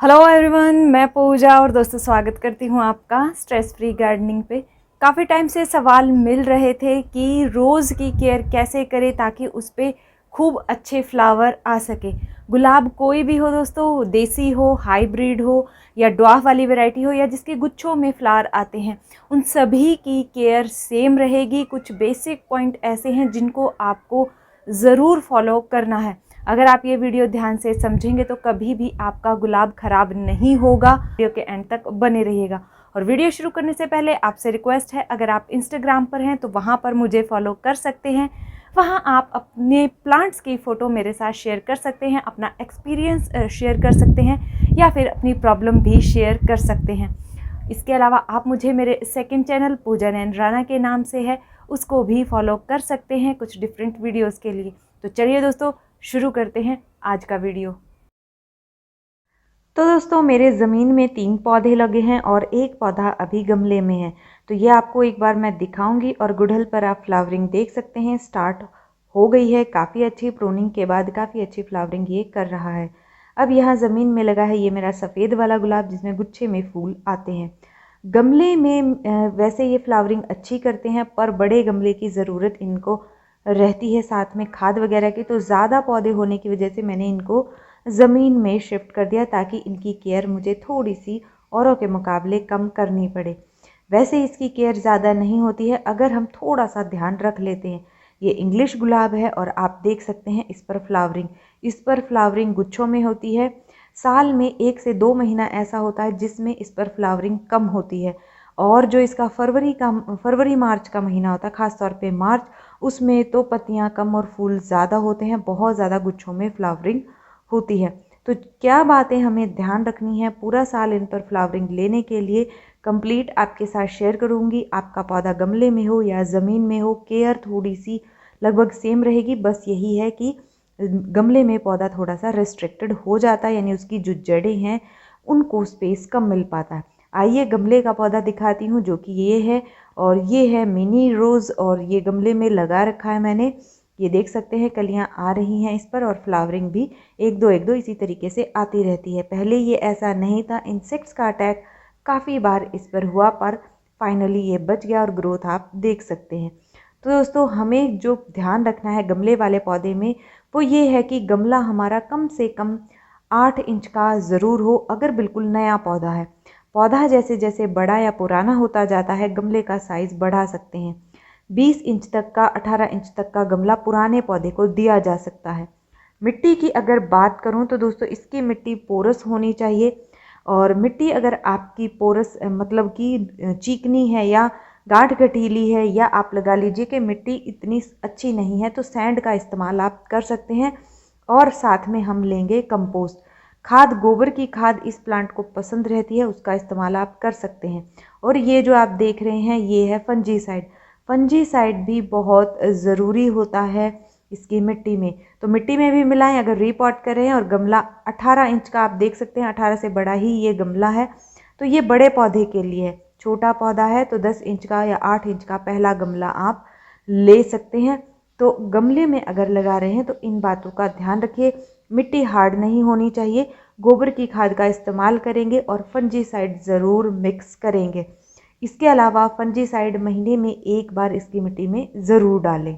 Hello everyone, मैं पूजा और दोस्तों स्वागत करती हूँ आपका स्ट्रेस फ्री गार्डनिंग पे। काफ़ी टाइम से सवाल मिल रहे थे कि रोज़ की केयर कैसे करें ताकि उस पर खूब अच्छे फ्लावर आ सके। गुलाब कोई भी हो दोस्तों, देसी हो, हाइब्रिड हो या ड्वार्फ वाली वैरायटी हो या जिसके गुच्छों में फ्लावर आते हैं, उन सभी की केयर सेम रहेगी। कुछ बेसिक पॉइंट ऐसे हैं जिनको आपको ज़रूर फॉलो करना है। अगर आप ये वीडियो ध्यान से समझेंगे तो कभी भी आपका गुलाब खराब नहीं होगा। वीडियो के एंड तक बने रहिएगा। और वीडियो शुरू करने से पहले आपसे रिक्वेस्ट है, अगर आप इंस्टाग्राम पर हैं तो वहाँ पर मुझे फॉलो कर सकते हैं। वहाँ आप अपने प्लांट्स की फ़ोटो मेरे साथ शेयर कर सकते हैं, अपना एक्सपीरियंस शेयर कर सकते हैं या फिर अपनी प्रॉब्लम भी शेयर कर सकते हैं। इसके अलावा आप मुझे मेरे सेकंड चैनल पूजा नैन राणा के नाम से है, उसको भी फॉलो कर सकते हैं कुछ डिफरेंट वीडियोस के लिए। तो चलिए दोस्तों, शुरू करते हैं आज का वीडियो। तो दोस्तों, मेरे ज़मीन में 3 पौधे लगे हैं और एक पौधा अभी गमले में है। तो ये आपको एक बार मैं दिखाऊंगी और गुड़हल पर आप फ्लावरिंग देख सकते हैं, स्टार्ट हो गई है। काफ़ी अच्छी प्रूनिंग के बाद काफ़ी अच्छी फ्लावरिंग ये कर रहा है। अब यहाँ ज़मीन में लगा है ये मेरा सफ़ेद वाला गुलाब जिसमें गुच्छे में फूल आते हैं। गमले में वैसे ये फ्लावरिंग अच्छी करते हैं, पर बड़े गमले की ज़रूरत इनको रहती है, साथ में खाद वगैरह की। तो ज़्यादा पौधे होने की वजह से मैंने इनको ज़मीन में शिफ्ट कर दिया ताकि इनकी केयर मुझे थोड़ी सी औरों के मुकाबले कम करनी पड़े। वैसे इसकी केयर ज़्यादा नहीं होती है अगर हम थोड़ा सा ध्यान रख लेते हैं। ये इंग्लिश गुलाब है और आप देख सकते हैं इस पर फ्लावरिंग गुच्छों में होती है। साल में 1 से 2 महीना ऐसा होता है जिसमें इस पर फ्लावरिंग कम होती है। और जो इसका फरवरी मार्च का महीना होता है, ख़ास तौर पे मार्च, उसमें तो पत्तियां कम और फूल ज़्यादा होते हैं, बहुत ज़्यादा गुच्छों में फ्लावरिंग होती है। तो क्या बातें हमें ध्यान रखनी है पूरा साल इन पर फ्लावरिंग लेने के लिए, कंप्लीट आपके साथ शेयर करूंगी। आपका पौधा गमले में हो या ज़मीन में हो, केयर थोड़ी सी लगभग सेम रहेगी। बस यही है कि गमले में पौधा थोड़ा सा रेस्ट्रिक्टेड हो जाता है, यानी उसकी जो जड़ें हैं उनको स्पेस कम मिल पाता है। आइए गमले का पौधा दिखाती हूँ, जो कि ये है। और ये है मिनी रोज़ और ये गमले में लगा रखा है मैंने। ये देख सकते हैं कलियां आ रही हैं इस पर और फ्लावरिंग भी एक दो इसी तरीके से आती रहती है। पहले ये ऐसा नहीं था, इंसेक्ट्स का अटैक काफ़ी बार इस पर हुआ, पर फाइनली ये बच गया और ग्रोथ आप देख सकते हैं। तो दोस्तों, हमें जो ध्यान रखना है गमले वाले पौधे में वो ये है कि गमला हमारा कम से कम 8 इंच का ज़रूर हो, अगर बिल्कुल नया पौधा है। पौधा जैसे जैसे बड़ा या पुराना होता जाता है गमले का साइज़ बढ़ा सकते हैं। 20 इंच तक का, 18 इंच तक का गमला पुराने पौधे को दिया जा सकता है। मिट्टी की अगर बात करूं तो दोस्तों, इसकी मिट्टी पोरस होनी चाहिए। और मिट्टी अगर आपकी पोरस मतलब कि चिकनी है या गाढ़ गठीली है, या आप लगा लीजिए कि मिट्टी इतनी अच्छी नहीं है, तो सैंड का इस्तेमाल आप कर सकते हैं। और साथ में हम लेंगे कंपोस्ट खाद, गोबर की खाद इस प्लांट को पसंद रहती है, उसका इस्तेमाल आप कर सकते हैं। और ये जो आप देख रहे हैं ये है फंजीसाइड। फंजीसाइड भी बहुत ज़रूरी होता है इसकी मिट्टी में। तो मिट्टी में भी मिलाएं अगर रीपॉट कर रहे हैं। और गमला 18 इंच का आप देख सकते हैं, 18 से बड़ा ही ये गमला है। तो ये बड़े पौधे के लिए है। छोटा पौधा है तो 10 इंच का या 8 इंच का पहला गमला आप ले सकते हैं। तो गमले में अगर लगा रहे हैं तो इन बातों का ध्यान रखिए। मिट्टी हार्ड नहीं होनी चाहिए, गोबर की खाद का इस्तेमाल करेंगे और फंजीसाइड ज़रूर मिक्स करेंगे। इसके अलावा फंजीसाइड महीने में 1 बार इसकी मिट्टी में ज़रूर डालें।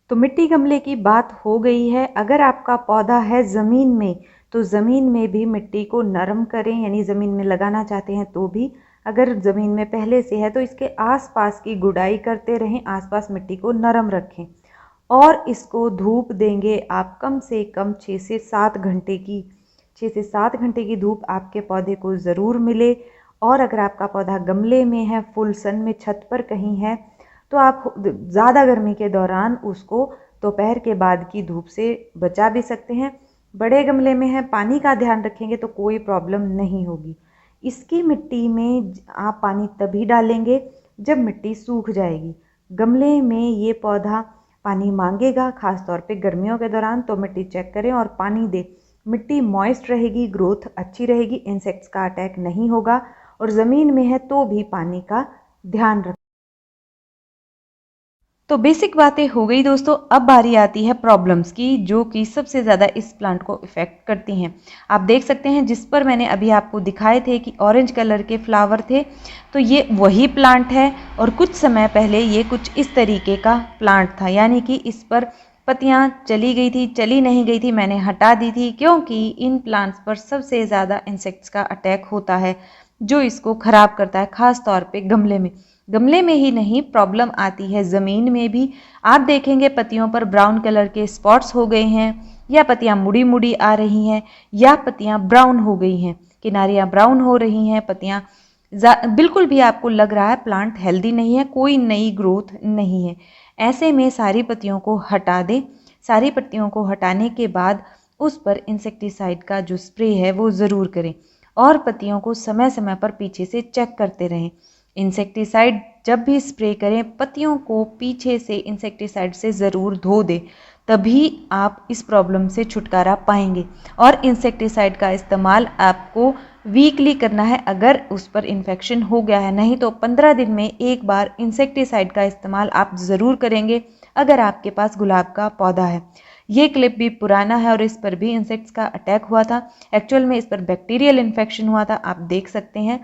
तो मिट्टी गमले की बात हो गई है। अगर आपका पौधा है ज़मीन में तो ज़मीन में भी मिट्टी को नरम करें, यानी ज़मीन में लगाना चाहते हैं तो भी। अगर ज़मीन में पहले से है तो इसके आसपास की गुड़ाई करते रहें, आसपास मिट्टी को नरम रखें। और इसको धूप देंगे आप कम से कम 6 से 7 घंटे की। 6 से 7 घंटे की धूप आपके पौधे को ज़रूर मिले। और अगर आपका पौधा गमले में है, फुल सन में छत पर कहीं है, तो आप ज़्यादा गर्मी के दौरान उसको दोपहर के बाद की धूप से बचा भी सकते हैं। बड़े गमले में है, पानी का ध्यान रखेंगे तो कोई प्रॉब्लम नहीं होगी। इसकी मिट्टी में आप पानी तभी डालेंगे जब मिट्टी सूख जाएगी। गमले में ये पौधा पानी मांगेगा, खास तौर पे गर्मियों के दौरान। तो मिट्टी चेक करें और पानी दें। मिट्टी मॉइस्ट रहेगी, ग्रोथ अच्छी रहेगी, इंसेक्ट्स का अटैक नहीं होगा। और ज़मीन में है तो भी पानी का ध्यान रखें। तो बेसिक बातें हो गई दोस्तों। अब बारी आती है प्रॉब्लम्स की, जो कि सबसे ज़्यादा इस प्लांट को इफ़ेक्ट करती हैं। आप देख सकते हैं जिस पर मैंने अभी आपको दिखाए थे कि ऑरेंज कलर के फ्लावर थे, तो ये वही प्लांट है। और कुछ समय पहले ये कुछ इस तरीके का प्लांट था, यानी कि इस पर पत्तियां चली गई थी, चली नहीं गई थी, मैंने हटा दी थी, क्योंकि इन प्लांट्स पर सबसे ज़्यादा इंसेक्ट्स का अटैक होता है, जो इसको ख़राब करता है, ख़ास तौर पे गमले में ही नहीं, प्रॉब्लम आती है ज़मीन में भी। आप देखेंगे पत्तियों पर ब्राउन कलर के स्पॉट्स हो गए हैं, या पत्तियां मुड़ी मुड़ी आ रही हैं, या पत्तियां ब्राउन हो गई हैं, किनारियां ब्राउन हो रही हैं, पत्तियां बिल्कुल भी आपको लग रहा है प्लांट हेल्दी नहीं है, कोई नई ग्रोथ नहीं है। ऐसे में सारी पत्तियों को हटा दें। सारी पत्तियों को हटाने के बाद उस पर इंसेक्टिसाइड का जो स्प्रे है वो ज़रूर करें, और पत्तियों को समय समय पर पीछे से चेक करते रहें। इंसेक्टिसाइड जब भी स्प्रे करें, पत्तियों को पीछे से इंसेक्टिसाइड से ज़रूर धो दें, तभी आप इस प्रॉब्लम से छुटकारा पाएंगे। और इंसेक्टिसाइड का इस्तेमाल आपको वीकली करना है अगर उस पर इन्फेक्शन हो गया है, नहीं तो 15 दिन में एक बार इंसेक्टिसाइड का इस्तेमाल आप ज़रूर करेंगे अगर आपके पास गुलाब का पौधा है। ये क्लिप भी पुराना है और इस पर भी इंसेक्ट्स का अटैक हुआ था। एक्चुअल में इस पर बैक्टीरियल इन्फेक्शन हुआ था। आप देख सकते हैं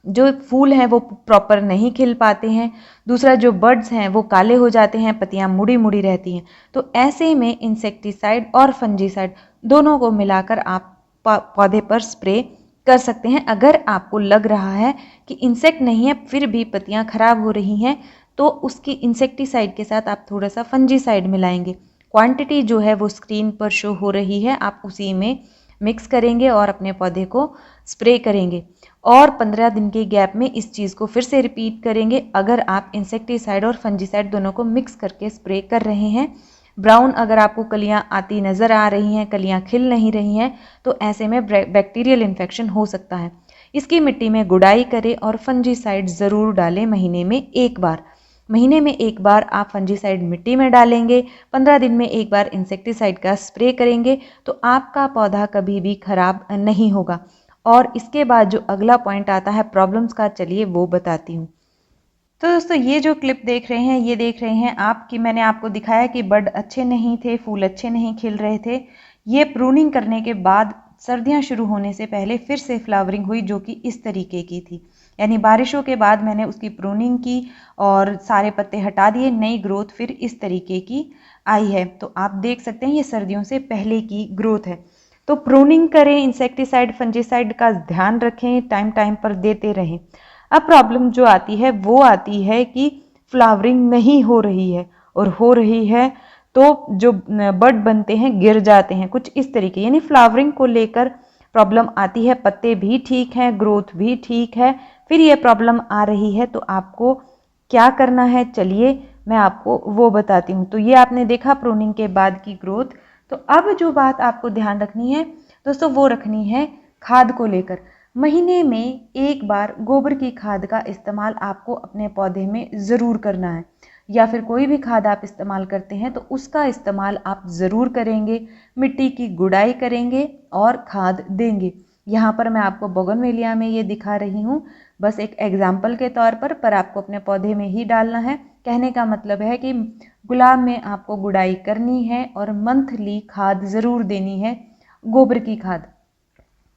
जो फूल हैं वो प्रॉपर नहीं खिल पाते हैं, दूसरा जो बर्ड्स हैं वो काले हो जाते हैं, पत्तियां मुड़ी मुड़ी रहती हैं। तो ऐसे में इंसेक्टिसाइड और फंजीसाइड दोनों को मिलाकर आप पौधे पर स्प्रे कर सकते हैं। अगर आपको लग रहा है कि इंसेक्ट नहीं है फिर भी पत्तियां खराब हो रही हैं, तो उसकी इंसेक्टिसाइड के साथ आप थोड़ा सा फंजीसाइड मिलाएंगे। क्वांटिटी जो है वो स्क्रीन पर शो हो रही है, आप उसी में मिक्स करेंगे और अपने पौधे को स्प्रे करेंगे। और 15 दिन के गैप में इस चीज़ को फिर से रिपीट करेंगे। अगर आप इंसेक्टिसाइड और फंजीसाइड दोनों को मिक्स करके स्प्रे कर रहे हैं, ब्राउन अगर आपको कलियां आती नज़र आ रही हैं, कलियां खिल नहीं रही हैं, तो ऐसे में बैक्टीरियल इन्फेक्शन हो सकता है। इसकी मिट्टी में गुड़ाई करें और फंजीसाइड ज़रूर डालें महीने में एक बार। महीने में एक बार आप फंजीसाइड मिट्टी में डालेंगे, 15 दिन में एक बार इंसेक्टिसाइड का स्प्रे करेंगे, तो आपका पौधा कभी भी खराब नहीं होगा। और इसके बाद जो अगला पॉइंट आता है प्रॉब्लम्स का, चलिए वो बताती हूँ। तो दोस्तों ये जो क्लिप देख रहे हैं, ये देख रहे हैं आप कि मैंने आपको दिखाया कि बड अच्छे नहीं थे, फूल अच्छे नहीं खिल रहे थे। ये प्रूनिंग करने के बाद सर्दियां शुरू होने से पहले फिर से फ्लावरिंग हुई, जो कि इस तरीके की थी। यानी बारिशों के बाद मैंने उसकी प्रूनिंग की और सारे पत्ते हटा दिए, नई ग्रोथ फिर इस तरीके की आई है। तो आप देख सकते हैं ये सर्दियों से पहले की ग्रोथ है। तो प्रूनिंग करें, इंसेक्टिसाइड फंजीसाइड का ध्यान रखें, टाइम टाइम पर देते रहें। अब प्रॉब्लम जो आती है वो आती है कि फ्लावरिंग नहीं हो रही है, और हो रही है तो जो बड बनते हैं गिर जाते हैं, कुछ इस तरीके, यानी फ्लावरिंग को लेकर प्रॉब्लम आती है। पत्ते भी ठीक हैं, ग्रोथ भी ठीक है, फिर ये प्रॉब्लम आ रही है, तो आपको क्या करना है, चलिए मैं आपको वो बताती हूँ। तो ये आपने देखा प्रूनिंग के बाद की ग्रोथ। तो अब जो बात आपको ध्यान रखनी है दोस्तों, वो रखनी है खाद को लेकर। महीने में एक बार गोबर की खाद का इस्तेमाल आपको अपने पौधे में ज़रूर करना है, या फिर कोई भी खाद आप इस्तेमाल करते हैं तो उसका इस्तेमाल आप ज़रूर करेंगे। मिट्टी की गुड़ाई करेंगे और खाद देंगे। यहाँ पर मैं आपको बोगनवेलिया में ये दिखा रही हूँ, बस एक एग्जाम्पल के तौर पर आपको अपने पौधे में ही डालना है। कहने का मतलब है कि गुलाब में आपको गुड़ाई करनी है और मंथली खाद ज़रूर देनी है, गोबर की खाद।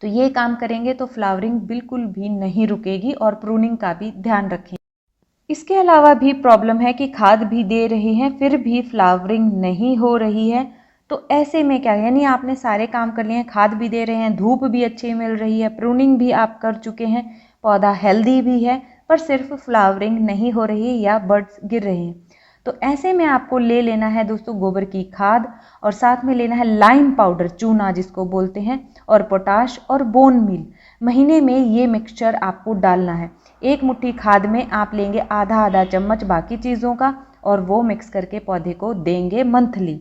तो ये काम करेंगे तो फ्लावरिंग बिल्कुल भी नहीं रुकेगी, और प्रूनिंग का भी ध्यान रखें। इसके अलावा भी प्रॉब्लम है कि खाद भी दे रहे हैं फिर भी फ्लावरिंग नहीं हो रही है। तो ऐसे में क्या, यानी आपने सारे काम कर लिए हैं, खाद भी दे रहे हैं, धूप भी अच्छी मिल रही है, प्रूनिंग भी आप कर चुके हैं, पौधा हेल्दी भी है, पर सिर्फ फ्लावरिंग नहीं हो रही है या बर्ड्स गिर रहे हैं। तो ऐसे में आपको ले लेना है दोस्तों गोबर की खाद, और साथ में लेना है लाइम पाउडर, चूना जिसको बोलते हैं, और पोटाश और बोन मील। महीने में ये मिक्सचर आपको डालना है। एक मुट्ठी खाद में आप लेंगे आधा आधा चम्मच बाकी चीज़ों का, और वो मिक्स करके पौधे को देंगे मंथली।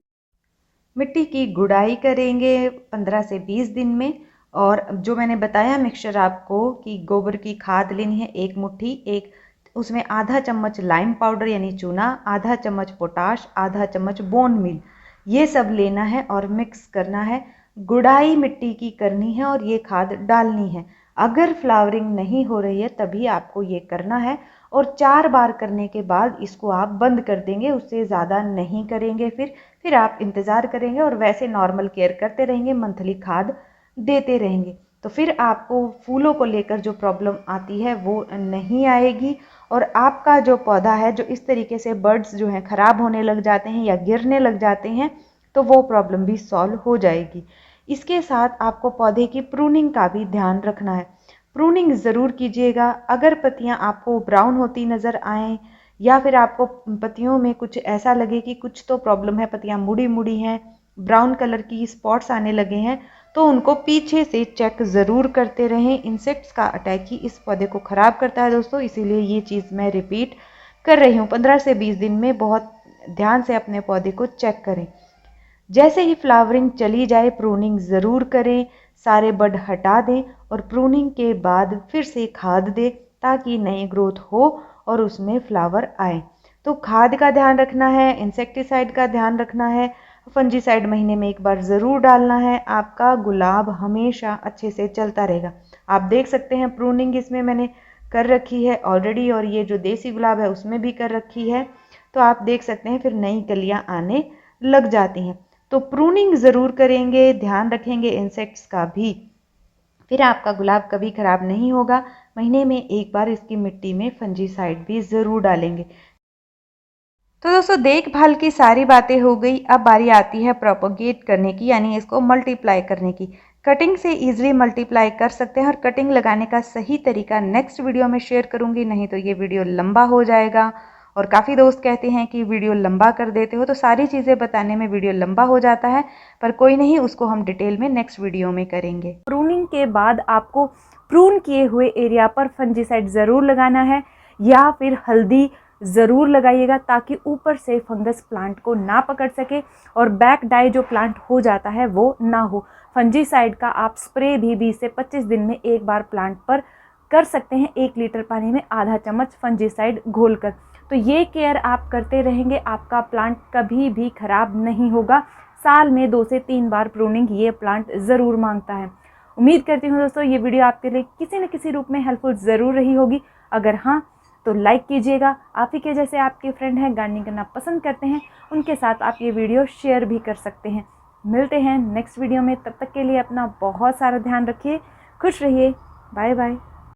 मिट्टी की गुड़ाई करेंगे 15 से 20 दिन में। और जो मैंने बताया मिक्सचर आपको कि गोबर की खाद लेनी है एक मुट्ठी, एक उसमें आधा चम्मच लाइम पाउडर यानी चूना, आधा चम्मच पोटाश, आधा चम्मच बोन मील, ये सब लेना है और मिक्स करना है। गुड़ाई मिट्टी की करनी है और ये खाद डालनी है। अगर फ्लावरिंग नहीं हो रही है तभी आपको ये करना है, और 4 बार करने के बाद इसको आप बंद कर देंगे, उससे ज़्यादा नहीं करेंगे। फिर आप इंतज़ार करेंगे और वैसे नॉर्मल केयर करते रहेंगे, मंथली खाद देते रहेंगे। तो फिर आपको फूलों को लेकर जो प्रॉब्लम आती है वो नहीं आएगी और आपका जो पौधा है जो इस तरीके से बर्ड्स जो हैं ख़राब होने लग जाते हैं या गिरने लग जाते हैं, तो वो प्रॉब्लम भी सॉल्व हो जाएगी। इसके साथ आपको पौधे की प्रूनिंग का भी ध्यान रखना है। प्रूनिंग ज़रूर कीजिएगा। अगर पत्तियां आपको ब्राउन होती नज़र आएँ या फिर आपको पत्तियों में कुछ ऐसा लगे कि कुछ तो प्रॉब्लम है, पत्तियां मुड़ी मुड़ी हैं, ब्राउन कलर की स्पॉट्स आने लगे हैं, तो उनको पीछे से चेक ज़रूर करते रहें। इंसेक्ट्स का अटैक ही इस पौधे को ख़राब करता है दोस्तों, इसीलिए ये चीज़ मैं रिपीट कर रही हूँ। 15 से 20 दिन में बहुत ध्यान से अपने पौधे को चेक करें। जैसे ही फ्लावरिंग चली जाए प्रूनिंग ज़रूर करें, सारे बड हटा दें और प्रूनिंग के बाद फिर से खाद दें ताकि नई ग्रोथ हो और उसमें फ्लावर आए। तो खाद का ध्यान रखना है, इंसेक्टिसाइड का ध्यान रखना है, फंजीसाइड महीने में एक बार ज़रूर डालना है। आपका गुलाब हमेशा अच्छे से चलता रहेगा। आप देख सकते हैं प्रूनिंग इसमें मैंने कर रखी है ऑलरेडी और ये जो देसी गुलाब है उसमें भी कर रखी है। तो आप देख सकते हैं फिर नई कलियाँ आने लग जाती हैं। तो प्रूनिंग ज़रूर करेंगे, ध्यान रखेंगे इंसेक्ट्स का भी, फिर आपका गुलाब कभी ख़राब नहीं होगा। महीने में एक बार इसकी मिट्टी में फंजीसाइड भी ज़रूर डालेंगे। तो दोस्तों देखभाल की सारी बातें हो गई, अब बारी आती है प्रोपोगेट करने की, यानी इसको मल्टीप्लाई करने की। कटिंग से इजीली मल्टीप्लाई कर सकते हैं और कटिंग लगाने का सही तरीका नेक्स्ट वीडियो में शेयर करूंगी, नहीं तो ये वीडियो लंबा हो जाएगा। और काफ़ी दोस्त कहते हैं कि वीडियो लंबा कर देते हो, तो सारी चीज़ें बताने में वीडियो लंबा हो जाता है, पर कोई नहीं, उसको हम डिटेल में नेक्स्ट वीडियो में करेंगे। प्रूनिंग के बाद आपको प्रून किए हुए एरिया पर फंजीसाइड ज़रूर लगाना है या फिर हल्दी ज़रूर लगाइएगा ताकि ऊपर से फंगस प्लांट को ना पकड़ सके और बैक डाई जो प्लांट हो जाता है वो ना हो। फंजीसाइड का आप स्प्रे भी 20 से 25 दिन में एक बार प्लांट पर कर सकते हैं, 1 लीटर पानी में आधा चम्मच फंजीसाइड घोलकर। तो ये केयर आप करते रहेंगे, आपका प्लांट कभी भी खराब नहीं होगा। साल में 2 से 3 बार प्रूनिंग ये प्लांट ज़रूर मांगता है। उम्मीद करती हूँ दोस्तों ये वीडियो आपके लिए किसी न किसी रूप में हेल्पफुल ज़रूर रही होगी। अगर हाँ तो लाइक कीजिएगा। आप ही के जैसे आपके फ्रेंड हैं, गार्डनिंग करना पसंद करते हैं, उनके साथ आप ये वीडियो शेयर भी कर सकते हैं। मिलते हैं नेक्स्ट वीडियो में, तब तक के लिए अपना बहुत सारा ध्यान रखिए, खुश रहिए, बाय बाय।